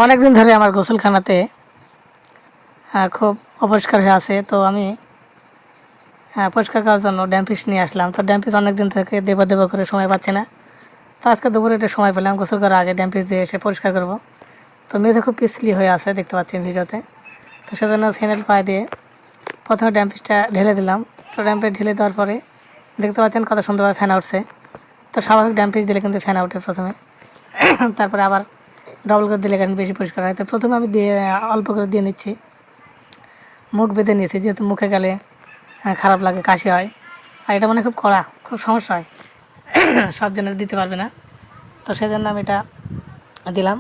অনেক দিন ধরে আমার গোসলখানাতে খুব অপরিষ্কার হয়ে আছে। তো আমি পরিষ্কার করার জন্য ড্যাম্পিস নিয়ে আসলাম। তো ড্যাম্পিস অনেক দিন থেকে দেবো দেবো করে সময় পাচ্ছি না। তো আজকে দুপুরে একটা সময় পেলাম, গোসল করার আগে ড্যাম্পিস দিয়ে এসে পরিষ্কার করব। তো মেঝে খুব পিছলি হয়ে আছে, দেখতে পাচ্ছেন ভিডিওতে। তো সেজন্য স্যান্ডেল পায়ে দিয়ে প্রথমে ড্যাম্পিসটা ঢেলে দিলাম। তো ড্যাম্পিস ঢেলে দেওয়ার পরে দেখতে পাচ্ছেন কত সুন্দরভাবে ফ্যান উঠছে। তো স্বাভাবিক ড্যাম্পিস দিলে কিন্তু ফ্যান উঠে প্রথমে, তারপরে আবার ডবল করে দিলে কারণ বেশি পরিষ্কার হয়। তো প্রথমে আমি দিয়ে অল্প করে দিয়ে নিচ্ছি, মুখ বেঁধে নিয়েছি, যেহেতু মুখে গেলে খারাপ লাগে, কাশি হয়। আর এটা মানে খুব কড়া, খুব সমস্যা হয়, সব জনের দিতে পারবে না। তো সেই জন্য আমি এটা দিলাম।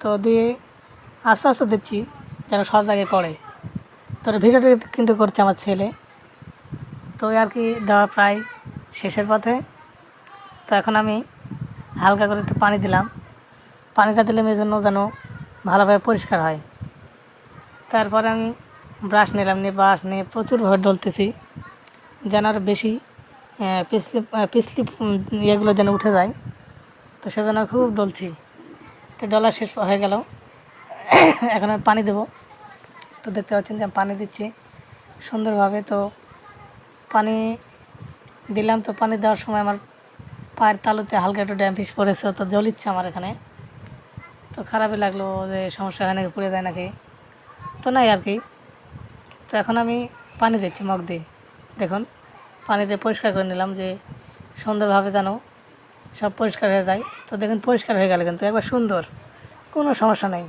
তো দিয়ে আস্তে আস্তে দিচ্ছি যেন সব জায়গায় পড়ে। তো ভিডিওটা কিন্তু করছে আমার ছেলে। তো আর কি দেওয়া প্রায় শেষের পথে। তো এখন আমি হালকা করে একটু পানি দিলাম। পানিটা দিলে মেয়ের জন্য যেন ভালোভাবে পরিষ্কার হয়। তারপরে আমি ব্রাশ নিলাম, নিয়ে ব্রাশ নিয়ে প্রচুরভাবে ডলতেছি যেন আরও বেশি পিছলি পিছলি ইয়েগুলো যেন উঠে যায়। তো সেজন্য খুব ডলছি। তো ডলা শেষ হয়ে গেল। এখন আমি পানি দেবো। তো দেখতে পাচ্ছেন যে আমি পানি দিচ্ছি সুন্দরভাবে। তো পানি দিলাম। তো পানি দেওয়ার সময় আমার পায়ের তালুতে হালকা একটু ড্যাম্পিস পড়েছে। তো জ্বলিচ্ছে আমার এখানে। তো খারাপই লাগলো যে সমস্যা হয় নাকি, পুড়ে যায় নাকি। তো নাই আর কি। তো এখন আমি পানি দিচ্ছি মগ দিয়ে, দেখুন পানি দিয়ে পরিষ্কার করে নিলাম যে সুন্দরভাবে যেন সব পরিষ্কার হয়ে যায়। তো দেখুন পরিষ্কার হয়ে গেল কিন্তু একবার সুন্দর, কোনো সমস্যা নেই।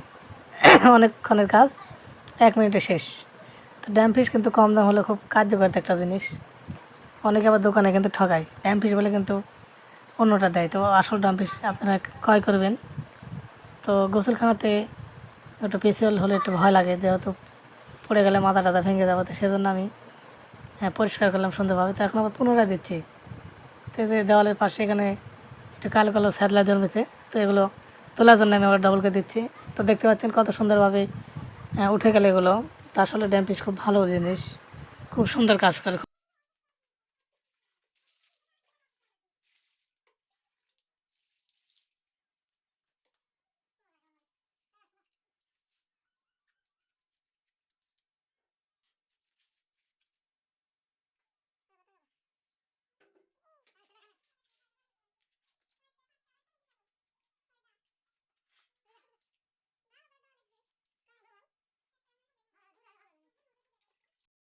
অনেকক্ষণের কাজ 1 মিনিটে শেষ। তো ড্যাম্পিস কিন্তু কম দাম হলে খুব কার্যকর একটা জিনিস। অনেকে আবার দোকানে কিন্তু ঠকায়, ড্যাম্পিস বলে কিন্তু অন্যটা দেয়। তো আসল ড্যাম্পিস আপনারা ক্রয় করবেন। তো গোসলখানাতে একটু পিছল হলে একটু ভয় লাগে, যেহেতু পড়ে গেলে মাথা টাথা ভেঙে যাবো। তো সেজন্য আমি পরিষ্কার করলাম সুন্দরভাবে। তো এখন আবার পুনরায় দিচ্ছি। তো যে দেওয়ালের পাশে এখানে একটু কালো কালো স্যাদলা জন্মেছে, তো এগুলো তোলার জন্য আমি আবার ডবলকে দিচ্ছি। তো দেখতে পাচ্ছেন কত সুন্দরভাবে উঠে গেলে এগুলো। তো আসলে ড্যাম্পিস খুব ভালো জিনিস, খুব সুন্দর কাজ করে।